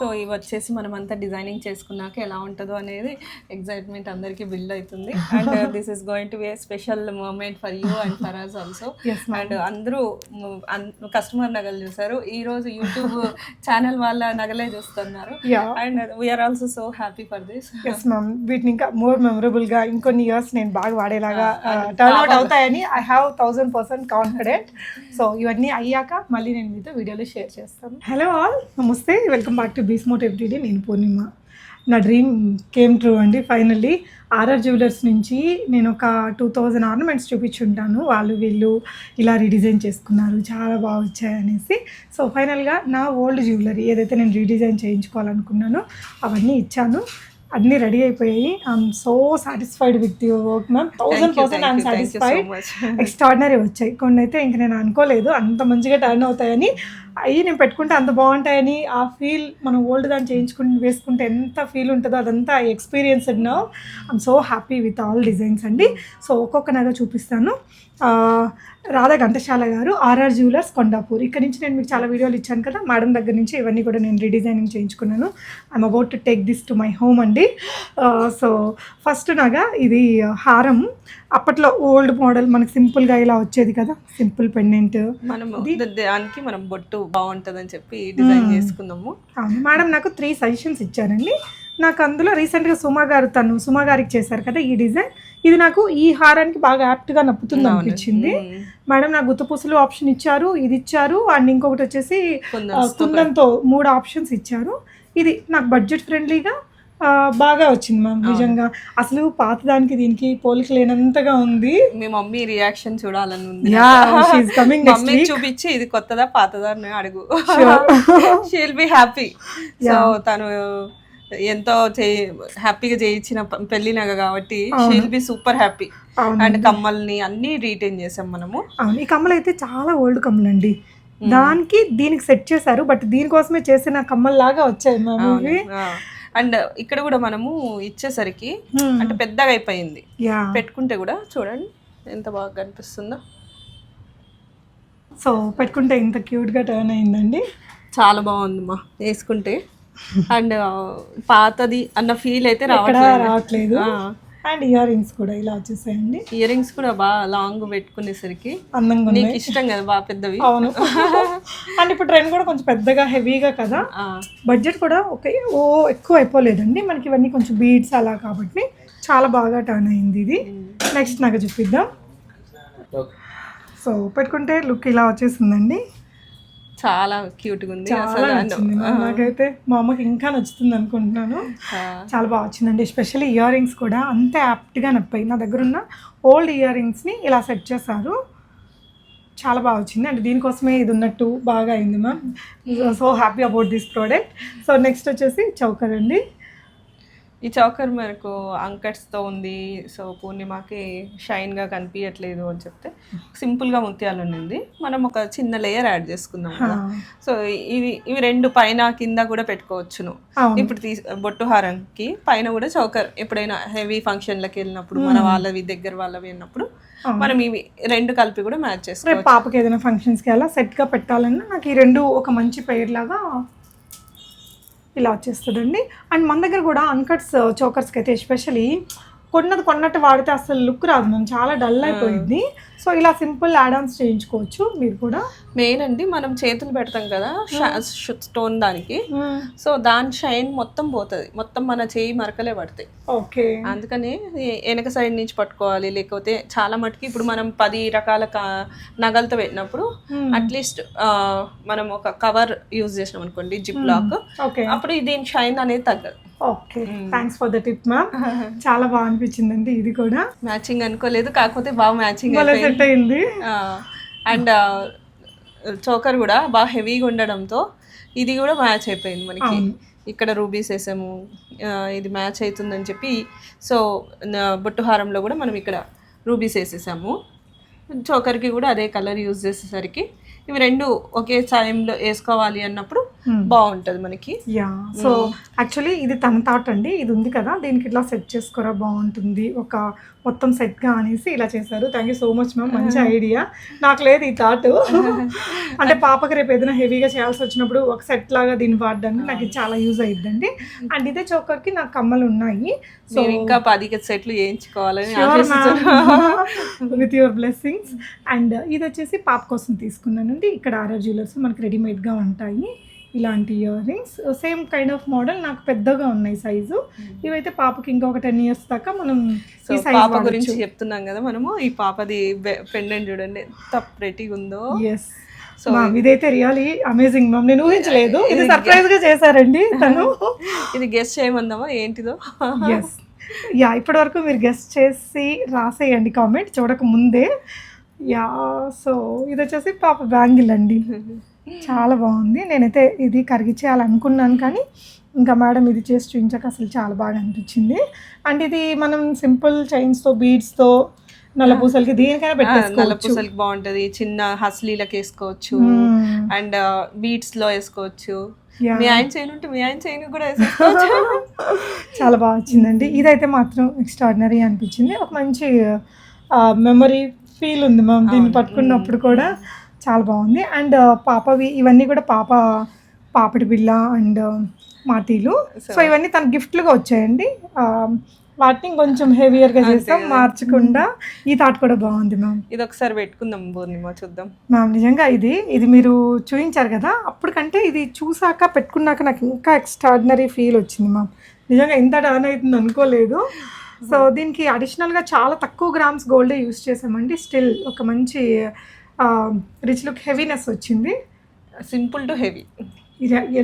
So ఇవి వచ్చేసి మనం అంతా డిజైనింగ్ చేసుకున్నాక ఎలా ఉంటుందో అనేది ఎక్సైట్మెంట్ అందరికీ బిల్డ్ అవుతుంది. And this is going to be a special moment for you and for us also. And అందరూ కస్టమర్ నగలు చూసారు, ఈ రోజు యూట్యూబ్ ఛానల్ వాళ్ళ నగలే చూస్తున్నారు. And we are also so happy for this. Yes ma'am, వీటిని ఇంకా మోర్ మెమరబుల్ గా ఇంకొన్ని ఇయర్స్ నేను బాగా వాడేలాగా టర్న్ అవుట్ అవుతాయని ఐ హ్యావ్ 1000% కాన్ఫిడెంట్. సో ఇవన్నీ అయ్యాక మళ్ళీ నేను మీతో వీడియోలో షేర్ చేస్తాను. హలో ఆల్, నమస్తే, welcome back to Bsmart everyday. నేను పూర్ణిమ. నా డ్రీమ్ కేమ్ ట్రూ అండి. ఫైనల్లీ ఆర్ఆర్ జ్యువెలర్స్ నుంచి నేను ఒక 2000 ఆర్నమెంట్స్ చూపించుంటాను. వాళ్ళు వీళ్ళు ఇలా రీడిజైన్ చేసుకున్నారు, చాలా బాగా వచ్చాయనేసి. సో ఫైనల్గా నా ఓల్డ్ జ్యువెలరీ ఏదైతే నేను రీడిజైన్ చేయించుకోవాలనుకున్నానో అవన్నీ ఇచ్చాను. అన్నీ రెడీ అయిపోయాయి. I'm so satisfied with your work ma'am. 1000% I'm satisfied. Extraordinary వచ్చాయి కొన్ని అయితే ఇంక నేను అనుకోలేదు అంత మంచిగా టర్న్ అవుతాయని. అవి నేను పెట్టుకుంటే అంత బాగుంటాయని ఆ ఫీల్ మనం ఓల్డ్ దాన్ని చేయించుకుని వేసుకుంటే ఎంత ఫీల్ ఉంటుందో అదంతా experienced now. I'm so happy with all designs అండి. సో ఒక్కొక్క నగ చూపిస్తాను. రాధా ఘంటసాల గారు, ఆర్ఆర్ జ్యువెలర్స్, కొండాపూర్. ఇక్కడ నుంచి నేను మీకు చాలా వీడియోలు ఇచ్చాను కదా, మేడం దగ్గర నుంచి ఇవన్నీ కూడా నేను రీడిజైనింగ్ చేయించుకున్నాను. I'm about to take this to my home అండి. సో ఫస్ట్ నగ ఇది హారం. అప్పట్లో ఓల్డ్ మోడల్ మనకి సింపుల్గా ఇలా వచ్చేది కదా, సింపుల్ పెండెంట్. దానికి మనం బొట్టు బాగుంటుందని చెప్పి డిజైన్ చేసుకున్నాము. మేడం నాకు 3 సజెషన్స్ ఇచ్చారండి. నాకు అందులో రీసెంట్గా సుమా గారికి చేశారు కదా ఈ డిజైన్, ఇది నాకు ఈ హారానికి బాగా యాప్ట్గా నప్పుతుంది అనిపించింది. మేడం నాకు గుత్తపూసలు ఆప్షన్ ఇచ్చారు, ఇది ఇచ్చారు, అండ్ ఇంకొకటి వచ్చేసి కుందంతో 3 ఆప్షన్స్ ఇచ్చారు. ఇది నాకు బడ్జెట్ ఫ్రెండ్లీగా బాగా వచ్చింది మ్యామ్. నిజంగా అసలు పాత దానికి దీనికి పోలిక లేనంతగా ఉంది. మీ మమ్మీ రియాక్షన్ చూడాలని ఉంది. మమ్మీ చూపించి ఇది కొత్తదా పాతదా అని అడుగు. She will be happy. So తను ఎంతో హ్యాపీగా చేయించిన పెళ్లి నగ కాబట్టి she will be super happy. And కమ్మల్ని అన్ని రీటైన్ చేసాం మనము. ఈ కమ్మలు అయితే చాలా ఓల్డ్ కమ్మలు అండి, దానికి దీనికి సెట్ చేశారు, బట్ దీనికోసమే చేసిన కమ్మల్ లాగా వచ్చాయి మ్యామ్. అండ్ ఇక్కడ కూడా మనము ఇచ్చేసరికి అంటే పెద్దగా అయిపోయింది, పెట్టుకుంటే కూడా చూడండి ఎంత బాగా కనిపిస్తుందో. సో పెట్టుకుంటే ఇంత క్యూట్గా టర్న్ అయిందండి, చాలా బాగుంది మా వేసుకుంటే. అండ్ పాతది అన్న ఫీల్ అయితే రావట్లేదు. అండ్ ఇయర్ రింగ్స్ కూడా ఇలా వచ్చేసాయండి. ఇయర్ రింగ్స్ కూడా బాగా లాంగ్ పెట్టుకునేసరికి అందంగా నీకు ఇష్టం కదా బాగా పెద్దవి. అవును. అండ్ ఇప్పుడు ట్రెండ్ కూడా కొంచెం పెద్దగా హెవీగా కదా, బడ్జెట్ కూడా ఎక్కువ అయిపోలేదండి మనకి. ఇవన్నీ కొంచెం బీడ్స్ అలా కాబట్టి చాలా బాగా టర్న్ అయింది ఇది. నెక్స్ట్ నగ చూపిద్దాం. సో పెట్టుకుంటే లుక్ ఇలా వచ్చేసిందండి, చాలా క్యూట్గా ఉంది. నాకైతే మా అమ్మకి ఇంకా నచ్చుతుంది అనుకుంటున్నాను. చాలా బాగా వచ్చిందండి. ఎస్పెషల్లీ ఇయర్ రింగ్స్ కూడా అంతే యాప్ట్గా నప్పాయి. నా దగ్గర ఉన్న ఓల్డ్ ఇయర్ రింగ్స్ని ఇలా సెట్ చేశారు, చాలా బాగా వచ్చింది. అంటే దీనికోసమే ఇది ఉన్నట్టు బాగా అయింది ma'am. So happy about this product. So next వచ్చేసి చౌకర్ అండి. ఈ చౌకర్ మనకు అంకట్స్తో ఉంది. సో పూర్ణిమకి షైన్గా కనిపించట్లేదు అని చెప్తే సింపుల్గా ముత్యాలు ఉన్నింది, మనం ఒక చిన్న లేయర్ యాడ్ చేసుకుందాం కదా. సో ఇవి 2 పైన కింద కూడా పెట్టుకోవచ్చును. ఇప్పుడు బొట్టు హారంకి పైన కూడా చౌకర్ ఎప్పుడైనా హెవీ ఫంక్షన్లకు వెళ్ళినప్పుడు మన వాళ్ళవి దగ్గర వాళ్ళవి వెళ్ళినప్పుడు మనం ఇవి 2 కలిపి కూడా మ్యాచ్ చేసుకోవచ్చు. పాపకి ఏదైనా ఫంక్షన్స్కి అలా సెట్గా పెట్టాలన్నా నాకు ఈ 2 ఒక మంచి పెయిర్ లాగా ఇలా వచ్చేస్తుందండి. అండ్ మన దగ్గర కూడా అన్కట్స్ చోకర్స్కి అయితే ఎస్పెషలీ కొన్నట్టు వాడితే అసలు లుక్ రాదు మ్యామ్, చాలా డల్ అయిపోయింది. సో ఇలా సింపుల్ యాడాన్స్ చేయించుకోవచ్చు మీరు కూడా. మెయిన్ అండి మనం చేతులు పెడతాం కదా స్టోన్ దానికి, సో దాని షైన్ మొత్తం పోతుంది, మొత్తం మన చేయి మరకలే పడతాయి. ఓకే, అందుకని వెనక సైడ్ నుంచి పట్టుకోవాలి. లేకపోతే చాలా మటుకి ఇప్పుడు మనం 10 రకాల నగలతో పెట్టినప్పుడు అట్లీస్ట్ మనం ఒక కవర్ యూజ్ చేసినాం అనుకోండి, జిప్ లాక్, అప్పుడు దీని షైన్ అనేది తగ్గదు. Okay, thanks for the tip ma'am. చాలా బాగా అనిపించిందండి. ఇది కూడా మ్యాచింగ్ అనుకోలేదు, కాకపోతే బాగా మ్యాచింగ్ సెట్ అయింది. అండ్ చోకర్ కూడా బాగా హెవీగా ఉండడంతో ఇది కూడా మ్యాచ్ అయిపోయింది మనకి. ఇక్కడ రూబీస్ వేసాము, ఇది మ్యాచ్ అవుతుందని చెప్పి. సో బొట్టు హారంలో కూడా మనం ఇక్కడ రూబీస్ వేసేసాము, చోకర్కి కూడా అదే కలర్ యూజ్ చేసేసరికి ఇవి రెండు ఒకే టైంలో వేసుకోవాలి అన్నప్పుడు బాగుంటది మనకి. యా సో యాక్చువల్లీ ఇది తన థాట్ అండి, ఇది ఉంది కదా దీనికి ఇట్లా సెట్ చేసుకోరా బాగుంటుంది ఒక మొత్తం సెట్గా అనేసి ఇలా చేశారు. Thank you so much ma'am, మంచి ఐడియా. నాకు లేదు ఈ థాట్. అంటే పాపకి రేపు ఏదైనా హెవీగా చేయాల్సి వచ్చినప్పుడు ఒక సెట్ లాగా దీన్ని వాడడానికి నాకు ఇది చాలా యూజ్ అయ్యిద్దండి. అండ్ ఇదే చోకర్కి నాకు కమ్మలు ఉన్నాయి. సో ఇంకా 10 సెట్లు చేయించుకోవాలని విత్ యువర్ బ్లెస్సింగ్స్. అండ్ ఇది వచ్చేసి పాప కోసం తీసుకున్నానండి. ఇక్కడ ఆర్ఆర్ జ్యువెలర్స్ మనకి రెడీమేడ్గా ఉంటాయి ఇలాంటి ear rings. Same kind of model, నాకు పెద్దగా ఉన్నాయి సైజు. ఇవైతే పాపకి ఇంకొక 10 years దాకా మనం ఈ పాప గురించి చెప్తున్నాం కదా మనము. ఈ పాపది పెండెంట్ చూడండి ఎంత ప్రెటీగా ఉందో. ఎస్ సో ఇదైతే రియలీ అమేజింగ్ మ్యామ్, నేను ఊహించలేదు. ఇది సర్ప్రైజ్ గా చేశారండి తను. ఇది గెస్ట్ చేయమందామా ఏంటిదో? ఎస్ యా, ఇప్పటి వరకు మీరు గెస్ట్ చేసి రాసేయండి కామెంట్ చూడక ముందే. యా సో ఇది వచ్చేసి పాప బ్యాంగిల్ అండి, చాలా బాగుంది. నేనైతే ఇది కరిగించేయాలనుకున్నాను కానీ ఇంకా మేడం ఇది చేసి చూపించాక అసలు చాలా బాగా అనిపించింది. అండ్ ఇది మనం సింపుల్ చైన్స్తో బీడ్స్తో నల్ల పూసలకి దేనికైనా పెట్టేసుకోవచ్చు. నల్ల పూసలకి బాగుంటది, చిన్న హస్లీలకు వేసుకోవచ్చు అండ్ బీడ్స్ లో వేసుకోవచ్చు. మీ ఆయన చైన్ ఉంటే మీ ఆయన చైన్ కూడా వేసుకోవచ్చు. చాలా బాగా వచ్చిందండి. ఇదైతే మాత్రం ఎక్స్ట్రాడినరీ అనిపించింది. ఒక మంచి మెమరీ ఫీల్ ఉంది మ్యామ్ దీన్ని పట్టుకున్నప్పుడు కూడా, చాలా బాగుంది. అండ్ పాపవి ఇవన్నీ కూడా పాపడి బిళ్ళ అండ్ మాటీలు. సో ఇవన్నీ తన గిఫ్ట్లుగా వచ్చాయండి. వాటిని కొంచెం హెవియర్గా చేస్తాం మార్చకుండా. ఈ థాట్ కూడా బాగుంది మ్యామ్. ఇది ఒకసారి పెట్టుకుందాం పూర్ణిమ, చూద్దాం మ్యామ్. నిజంగా ఇది మీరు చూపించారు కదా, అప్పటికంటే ఇది చూసాక పెట్టుకున్నాక నాకు ఇంకా ఎక్స్ట్రాడినరీ ఫీల్ వచ్చింది మ్యామ్. నిజంగా ఇంత టర్న్ అవుతుంది అనుకోలేదు. సో దీనికి అడిషనల్గా చాలా తక్కువ గ్రామ్స్ గోల్డే యూస్ చేసామండి. స్టిల్ ఒక మంచి రిచ్ లుక్, హెవీనెస్ వచ్చింది. Simple to heavy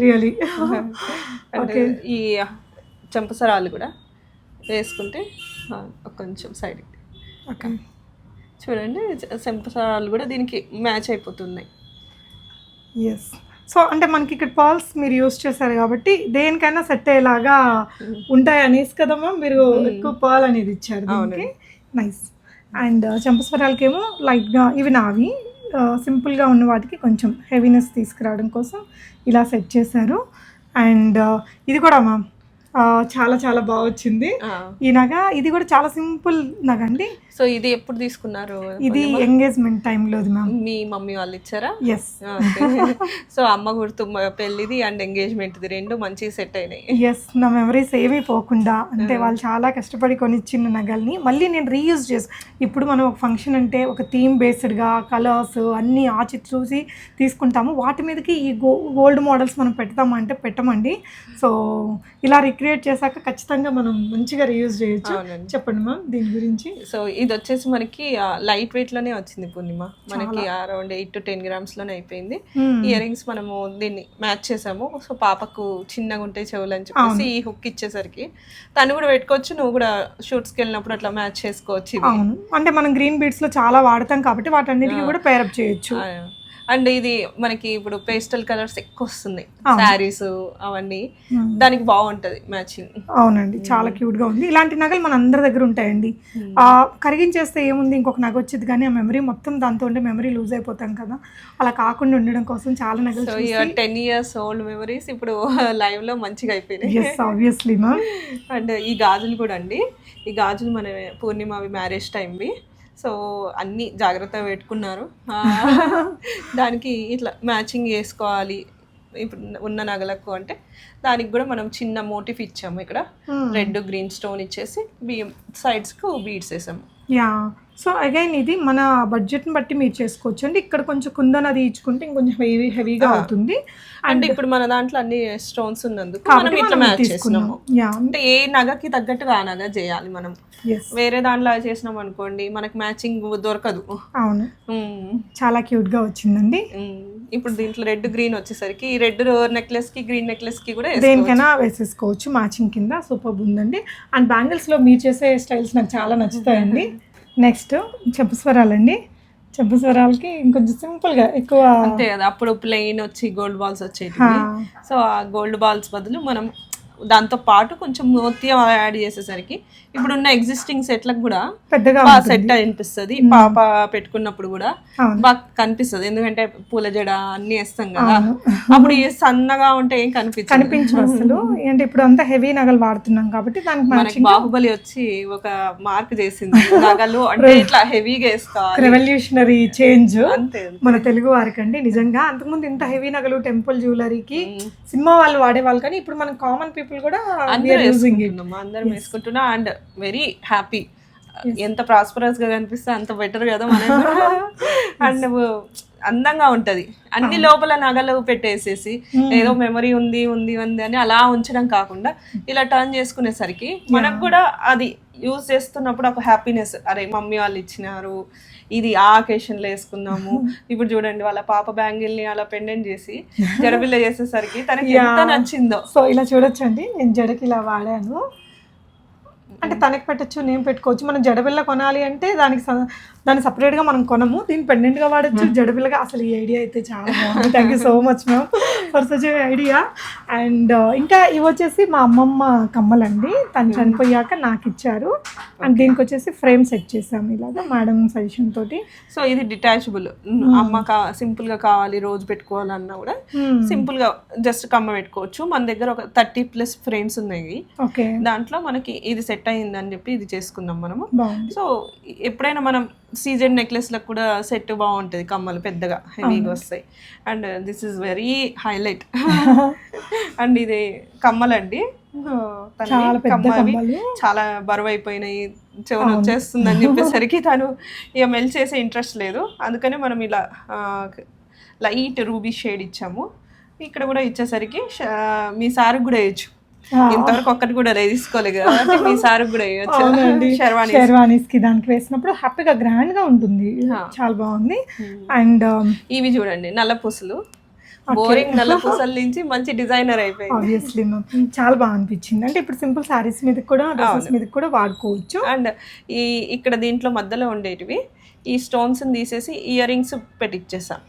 really. Okay, ఈ చంపసరాలు కూడా వేసుకుంటే కొంచెం సైడ్. ఓకే చూడండి, చంపసరాలు కూడా దీనికి మ్యాచ్ అయిపోతున్నాయి. ఎస్ సో అంటే మనకి ఇక్కడ పర్ల్స్ మీరు యూస్ చేశారు కాబట్టి దేనికైనా సెట్ అయ్యేలాగా ఉంటాయి అనేసి కదమ్మా మీరు ఎక్కువ పర్ల్ అనేది ఇచ్చారు దీనికి. నైస్. అండ్ చంపస్వరాలకేమో లైట్గా ఇవి నావి సింపుల్గా ఉన్న వాటికి కొంచెం హెవీనెస్ తీసుకురావడం కోసం ఇలా సెట్ చేశారు. అండ్ ఇది కూడా మ్యామ్ చాలా చాలా బాగా వచ్చింది ఈ నగ. ఇది కూడా చాలా సింపుల్ నగ అండి. సో ఇది ఎప్పుడు తీసుకున్నారు? ఇది ఎంగేజ్మెంట్ టైంలో మ్యామ్. మీ మమ్మీ వాళ్ళు ఇచ్చారా? ఎస్. సో అమ్మ గుర్తు పెళ్ళిది అండ్ ఎంగేజ్మెంట్ది రెండు మంచిగా సెట్ అయినాయి. ఎస్, నా మెమరీస్ ఏమీ పోకుండా, అంటే వాళ్ళు చాలా కష్టపడి కొనిచ్చిన నగల్ని మళ్ళీ నేను రీయూజ్ చేసి, ఇప్పుడు మనం ఒక ఫంక్షన్ అంటే ఒక థీమ్ బేస్డ్గా కలర్స్ అన్నీ ఆచి చూసి తీసుకుంటాము. వాటి మీదకి ఈ గోల్డ్ మోడల్స్ మనం పెడతామంటే పెట్టమండి. సో ఇలా రిక్రియేట్ చేశాక ఖచ్చితంగా మనం మంచిగా రీయూజ్ చేయొచ్చు. చెప్పండి మ్యామ్ దీని గురించి. సో ఇది వచ్చేసి మనకి లైట్ వెయిట్ లోనే వచ్చింది పూర్ణిమ, మనకి అరౌండ్ 8 to 10 grams లోనే అయిపోయింది. ఇయర్ రింగ్స్ మనము దీన్ని మ్యాచ్ చేసాము. సో పాపకు చిన్నగా ఉంటే చెవులు అని చెప్పేసి ఈ హుక్ ఇచ్చేసరికి తను కూడా పెట్టుకోవచ్చు, నువ్వు కూడా షూట్స్కి వెళ్ళినప్పుడు అట్లా మ్యాచ్ చేసుకోవచ్చు. అవును, అంటే మనం గ్రీన్ బీడ్స్ లో చాలా వాడతాం కాబట్టి వాటన్నిటికీ కూడా పేరప్ చేయొచ్చు. అండ్ ఇది మనకి ఇప్పుడు పేస్టల్ కలర్స్ ఎక్కువ వస్తున్నాయి శారీస్ అవన్నీ, దానికి బాగుంటది మ్యాచింగ్. అవునండి, చాలా క్యూట్ గా ఉంది. ఇలాంటి నగలు మన అందరి దగ్గర ఉంటాయండి. కరిగించేస్తే ఏముంది, ఇంకొక నగ వచ్చేది కానీ ఆ మెమరీ మొత్తం దాంతో ఉంటే మెమరీ లూజ్ అయిపోతాం కదా, అలా కాకుండా ఉండడం కోసం చాలా నగలు. 10 years old మెమరీస్ ఇప్పుడు లైవ్ లో మంచిగా అయిపోయినాయి. Yes obviously ma'am. అండ్ ఈ గాజులు కూడా అండి, ఈ గాజులు మన పూర్ణిమవి మ్యారేజ్ టైంవి. సో అన్నీ జాగ్రత్తగా పెట్టుకున్నారు. దానికి ఇట్లా మ్యాచింగ్ చేసుకోవాలి ఇప్పుడు ఉన్న నగలకు అంటే దానికి కూడా మనం చిన్న మోటిఫ్ ఇచ్చాము. ఇక్కడ రెడ్ గ్రీన్ స్టోన్ ఇచ్చేసి సైడ్స్కు బీడ్స్ వేసాము. యా, సో అగైన్ ఇది మన బడ్జెట్ని బట్టి మీరు చేసుకోవచ్చు అండి. ఇక్కడ కొంచెం కుందన్ అది ఇచ్చుకుంటే ఇంకొంచెం హెవీగా అవుతుంది. అంటే ఇప్పుడు మన దాంట్లో అన్ని స్టోన్స్ ఉన్నందుకు మనం ఇట్లా మ్యాచ్ చేస్తున్నాము. అంటే ఏ నగకి తగ్గట్టుగా ఆ నగ చేయాలి మనం. వేరే దాంట్లో చేసినాం అనుకోండి మనకి మ్యాచింగ్ దొరకదు. అవును, చాలా క్యూట్ గా వచ్చిందండి. ఇప్పుడు దీంట్లో రెడ్ గ్రీన్ వచ్చేసరికి ఈ రెడ్ నెక్లెస్ కి గ్రీన్ నెక్లెస్ కి కూడా దేనికైనా వేసేసుకోవచ్చు మ్యాచింగ్ కింద. సూపర్ ఉందండి. అండ్ బ్యాంగిల్స్ లో మీరు చేసే స్టైల్స్ నాకు చాలా నచ్చుతాయండి. నెక్స్ట్ చెంపస్వరాలండి. చెంపస్వరాలకి ఇంకొంచెం సింపుల్ గా ఎక్కువ అంతే కదా, అప్పుడు ప్లెయిన్ వచ్చి గోల్డ్ బాల్స్ వచ్చేవి. సో ఆ గోల్డ్ బాల్స్ బదులు మనం దాంతో పాటు కొంచెం ముత్యం యాడ్ చేసేసరికి ఇప్పుడున్న ఎగ్జిస్టింగ్ సెట్లకు కూడా పెద్దగా బాగా సెట్ అనిపిస్తుంది. పాప పెట్టుకున్నప్పుడు కూడా బాగా కనిపిస్తుంది, ఎందుకంటే పూల జడ అన్ని వేస్తాం కదా, అప్పుడు సన్నగా ఉంటే ఏం కనిపించదు అసలు. అంటే ఇప్పుడు అంతా హెవీ నగలు వాడుతున్నాం కాబట్టి దానికి మనకి బాహుబలి వచ్చి ఒక మార్క్ చేసింది, నగలు అంటే ఇట్లా హెవీగా వేసుకోవాలి. రెవల్యూషనరీ చేంజ్ అంతే మన తెలుగు వారికి అండి. నిజంగా అంతకుముందు ఇంత హెవీ నగలు టెంపుల్ జ్యువెలరీకి సినిమా వాళ్ళు వాడేవాళ్ళు, కానీ ఇప్పుడు మన కామన్ పీపుల్ కూడా అందరం వేసుకుంటున్నా. అండ్ వెరీ హ్యాపీ, ఎంత ప్రాస్పరస్ గా కనిపిస్తే అంత బెటర్ కదా మనకు. అండ్ అందంగా ఉంటది, అన్ని లోపల నగలు పెట్టేసేసి ఏదో మెమరీ ఉంది ఉంది ఉంది అని అలా ఉంచడం కాకుండా ఇలా టర్న్ చేసుకునేసరికి మనకు కూడా అది యూజ్ చేస్తున్నప్పుడు ఒక హ్యాపీనెస్, అరే మమ్మీ వాళ్ళు ఇచ్చినారు, ఇది ఆ అకేషన్ లో వేసుకున్నాము. ఇప్పుడు చూడండి వాళ్ళ పాప బ్యాంగిల్ ని అలా పెండెంట్ చేసి జడబిల్ల చేసేసరికి తనకి ఎంత నచ్చిందో. సో ఇలా చూడొచ్చండి, నేను జడకి ఇలా వాడాను. అంటే తనకి పెట్టచ్చు, నేను పెట్టుకోవచ్చు. మనం జడబిల్ల కొనాలి అంటే దాన్ని సపరేట్గా మనం కొనము, దీన్ని పెండెంట్గా వాడచ్చు, జడబిల్లగా. అసలు ఈ ఐడియా అయితే చాలా బాగుంది. Thank you so much ma'am for such idea. And ఇంకా ఇవి వచ్చేసి మా అమ్మమ్మ కమ్మలండి, తను చనిపోయాక నాకు ఇచ్చారు. అండ్ దీనికి వచ్చేసి ఫ్రేమ్ సెట్ చేసాము ఇలాగా మేడం సజెషన్ తోటి. సో ఇది డిటాచబుల్, అమ్మ సింపుల్ గా కావాలి రోజు పెట్టుకోవాలన్నా కూడా సింపుల్ గా జస్ట్ కమ్మ పెట్టుకోవచ్చు. మన దగ్గర ఒక 30+ ఫ్రేమ్స్ ఉన్నాయి, దాంట్లో మనకి ఇది సెట్ అయిందని చెప్పి ఇది చేసుకున్నాం మనము. సో ఎప్పుడైనా మనం సీజన్ నెక్లెస్లకు కూడా సెట్ బాగుంటుంది, కమ్మలు పెద్దగా హెవీగా వస్తాయి. And this is very highlight. And ఇది కమ్మలండి, కమ్మవి చాలా బరువు అయిపోయినాయి, చెవులు వచ్చేస్తుంది అని చెప్పేసరికి తను ఇక మెల్ చేసే ఇంట్రెస్ట్ లేదు, అందుకని మనం ఇలా లైట్ రూబీ షేడ్ ఇచ్చాము. ఇక్కడ కూడా ఇచ్చేసరికి మీ సార్కి కూడా వేయచ్చు, ఇంతవరకు ఒక్కటి కూడా తీసుకోలేదు కాబట్టి మీ సార్ కూడా షెర్వానీస్ కి దానికి వేసినప్పుడు హ్యాపీగా గ్రాండ్ గా ఉంటుంది, చాలా బాగుంది. అండ్ ఇవి చూడండి నల్ల పూసలు, బోరింగ్ నల్ల పూసల నుంచి మంచి డిజైనర్ అయిపోయింది. ఆబ్వియస్లీ మ్యామ్ చాలా బాగా అనిపించింది. అంటే ఇప్పుడు సింపుల్ సారీస్ మీద కూడా డ్రెస్సెస్ మీద కూడా వాడుకోవచ్చు. అండ్ ఇక్కడ దీంట్లో మధ్యలో ఉండేటివి ఈ స్టోన్స్ తీసేసి ఇయర్ రింగ్స్ పెట్టించేసాం.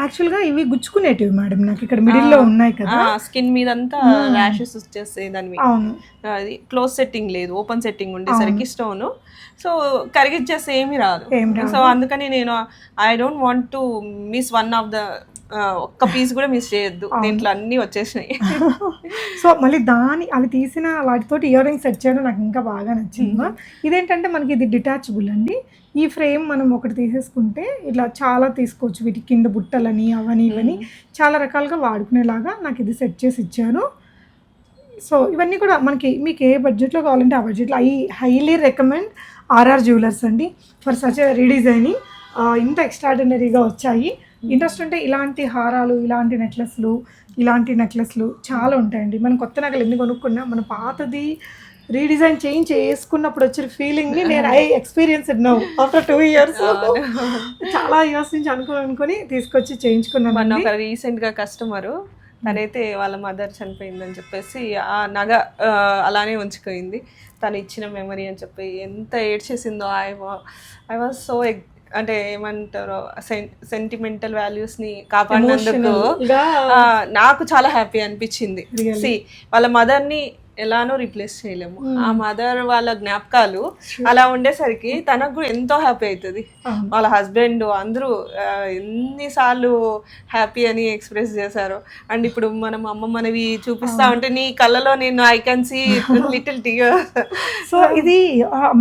యాక్చువల్గా ఇవి గుచ్చుకునేటివి మేడం, నాకు ఇక్కడ మిడిల్ లో ఉన్నాయి కదా, స్కిన్ మీద అంతా ర్యాషెస్ వచ్చేస్తాయి దాని. అది క్లోజ్ సెట్టింగ్ లేదు, ఓపెన్ సెట్టింగ్ ఉండేసరికి స్టోన్, సో కరిగిచ్చేస్తే ఏమీ రాదు. సో అందుకని నేను I don't want to miss one of the, ఒక్క పీస్ కూడా మిస్ చేయొద్దు, దీంట్లో అన్ని వచ్చేసినాయి. సో మళ్ళీ అవి తీసిన వాటితోటి ఇయర్ రింగ్స్ సెట్ చేయడం నాకు ఇంకా బాగా నచ్చింది. ఇదేంటంటే మనకి ఇది డిటాచబుల్ అండి, ఈ ఫ్రేమ్ మనం ఒకటి తీసేసుకుంటే ఇట్లా చాలా తీసుకోవచ్చు, వీటి కింద బుట్టలని అవని ఇవని చాలా రకాలుగా వాడుకునేలాగా నాకు ఇది సెట్ చేసి ఇచ్చారు. సో ఇవన్నీ కూడా మీకు ఏ బడ్జెట్లో కావాలంటే ఆ బడ్జెట్లో హైలీ రికమెండ్ ఆర్ఆర్ జ్యువెలర్స్ అండి ఫర్ సచ్ రీడిజైనింగ్. ఇంత ఎక్స్ట్రాడినరీగా వచ్చాయి. ఇంట్రెస్ట్ ఉంటే ఇలాంటి హారాలు, ఇలాంటి నెక్లెస్లు చాలా ఉంటాయండి. మనం కొత్త నగలు ఎన్ని కొనుక్కున్నా మన పాతది రీడిజైన్ చేంజ్ చేసుకున్నప్పుడు వచ్చిన ఫీలింగ్ని నేను ఎక్స్పీరియన్స్డ్ నౌ ఆఫ్టర్ 2 years. చాలా ఇయర్స్ నుంచి అనుకొని తీసుకొచ్చి చేయించుకున్నాను. మన ఒక రీసెంట్గా కస్టమరు తనైతే వాళ్ళ మదర్ చనిపోయిందని చెప్పేసి ఆ నగ అలానే ఉంచుకోయింది, తను ఇచ్చిన మెమరీ అని చెప్పి ఎంత ఏడ్చేసిందో. ఐ వాజ్ సో అంటే ఏమంటారు, సెంటిమెంటల్ వాల్యూస్ని కాపాడినందుకు నాకు చాలా హ్యాపీ అనిపించింది. వాళ్ళ మదర్ని ఎలానో రీప్లేస్ చేయలేము, ఆ మదర్ వాళ్ళ జ్ఞాపకాలు అలా ఉండేసరికి తనకు కూడా ఎంతో హ్యాపీ అవుతుంది. వాళ్ళ హస్బెండ్ అందరూ ఎన్నిసార్లు హ్యాపీ అని ఎక్స్ప్రెస్ చేశారు. అండ్ ఇప్పుడు మనం అమ్మమ్మనవి చూపిస్తా ఉంటే నీ కళ్ళలో నేను I can see little tear. So ఇది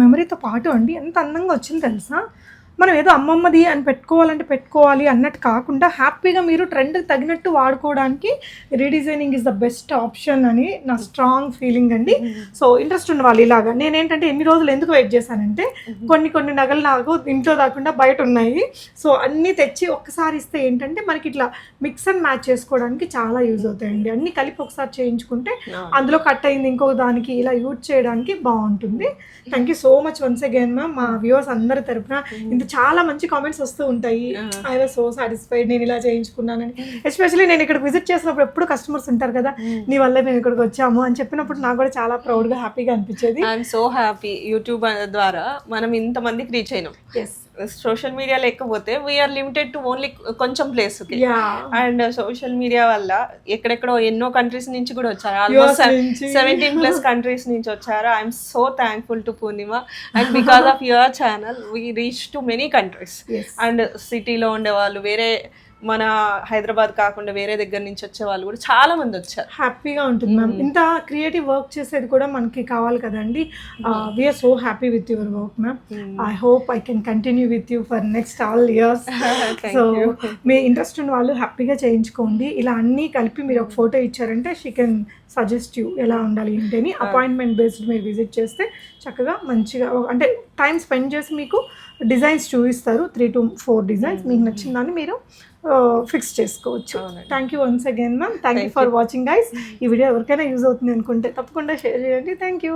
మెమరీతో పాటు అండి ఎంత అందంగా వచ్చింది తెలుసా. మనం ఏదో అమ్మమ్మది అని పెట్టుకోవాలి అన్నట్టు కాకుండా హ్యాపీగా మీరు ట్రెండ్కి తగినట్టు వాడుకోవడానికి redesigning is the best option అని నా స్ట్రాంగ్ ఫీలింగ్ అండి. సో ఇంట్రెస్ట్ ఉన్న వాళ్ళు ఇలాగా, నేనేంటంటే ఎన్ని రోజులు ఎందుకు వెయిట్ చేశానంటే కొన్ని నగలు నాకు ఇంట్లో కాకుండా బయట ఉన్నాయి. సో అన్నీ తెచ్చి ఒక్కసారి ఇస్తే ఏంటంటే మనకి ఇట్లా మిక్స్ అండ్ మ్యాచ్ చేసుకోవడానికి చాలా యూజ్ అవుతాయండి. అన్నీ కలిపి ఒకసారి చేయించుకుంటే అందులో కట్ అయింది ఇంకొక దానికి ఇలా యూజ్ చేయడానికి బాగుంటుంది. Thank you so much once again ma'am. మా వ్యూవర్స్ అందరి తరపున చాలా మంచి కామెంట్స్ వస్తూ ఉంటాయి, ఐ వాజ్ సో సాటిస్ఫైడ్ నేను ఇలా చేయించుకున్నానని. ఎస్పెషల్లీ నేను ఇక్కడ విజిట్ చేసినప్పుడు ఎప్పుడు కస్టమర్స్ ఉంటారు కదా, నీ వల్ల మేము ఇక్కడికి వచ్చాము అని చెప్పినప్పుడు నాకు కూడా చాలా ప్రౌడ్గా హ్యాపీగా అనిపించేది. ఐఎమ్ సో హ్యాపీ యూట్యూబ్ ద్వారా మనం ఇంతమందికి రీచ్ అయినాం. ఎస్ సోషల్ మీడియా లేకపోతే వీఆర్ లిమిటెడ్ టు ఓన్లీ కొంచెం place Yeah. And social media వల్ల ఎక్కడెక్కడో ఎన్నో కంట్రీస్ నుంచి కూడా వచ్చారు, ఆల్మోస్ట్ నుంచి. 17+ కంట్రీస్ నుంచి వచ్చారు. I'm so thankful to Purnima and because of your channel we reach to many countries. Yes. And సిటీలో ఉండేవాళ్ళు, వేరే మన హైదరాబాద్ కాకుండా వేరే దగ్గర నుంచి వచ్చే వాళ్ళు కూడా చాలా మంది వచ్చారు. హ్యాపీగా ఉంటుంది మ్యామ్. ఇంత క్రియేటివ్ వర్క్ చేసేది కూడా మనకి కావాలి కదండి. We are so happy with your work ma'am. I hope I can continue with you for next all years. So మీ ఇంట్రెస్ట్ ఉన్న వాళ్ళు హ్యాపీగా చేయించుకోండి. ఇలా అన్నీ కలిపి మీరు ఒక ఫోటో ఇచ్చారంటే షీ కెన్ సజెస్ట్ యూ ఎలా ఉండాలి ఏంటని. అపాయింట్మెంట్ బేస్డ్ మీరు విజిట్ చేస్తే చక్కగా మంచిగా అంటే టైం స్పెండ్ చేసి మీకు డిజైన్స్ చూపిస్తారు. 3 to 4 డిజైన్స్ మీకు నచ్చిన దాన్ని మీరు ఫిక్స్ చేసుకోవచ్చు. Thank you once again ma'am. Thank you for watching guys. ఈ వీడియో ఎవరికైనా యూజ్ అవుతుంది అనుకుంటే తప్పకుండా షేర్ చేయండి. Thank you.